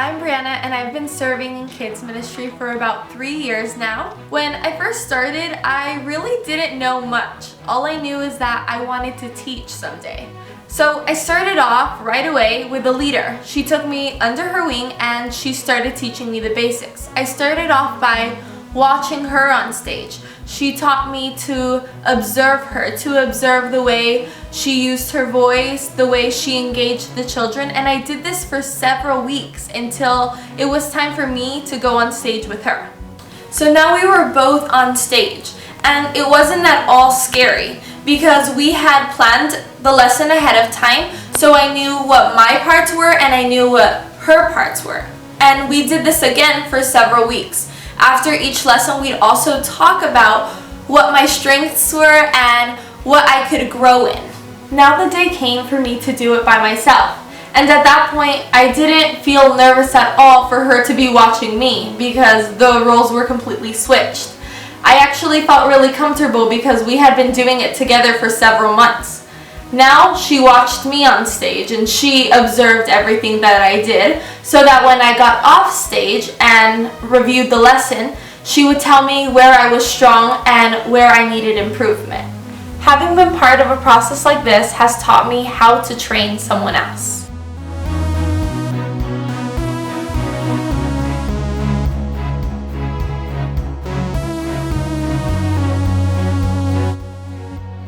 I'm Brianna and I've been serving in kids ministry for about 3 years now. When I first started, I really didn't know much. All I knew is that I wanted to teach someday. So I started off right away with a leader. She took me under her wing and she started teaching me the basics. I started off by watching her on stage. She taught me to observe her, to observe the way she used her voice, the way she engaged the children, and I did this for several weeks until it was time for me to go on stage with her. So now we were both on stage, and it wasn't at all scary because we had planned the lesson ahead of time, so I knew what my parts were and I knew what her parts were. And we did this again for several weeks. After each lesson, we'd also talk about what my strengths were and what I could grow in. Now the day came for me to do it by myself. And at that point, I didn't feel nervous at all for her to be watching me because the roles were completely switched. I actually felt really comfortable because we had been doing it together for several months. Now she watched me on stage and she observed everything that I did so that when I got off stage and reviewed the lesson, she would tell me where I was strong and where I needed improvement. Having been part of a process like this has taught me how to train someone else.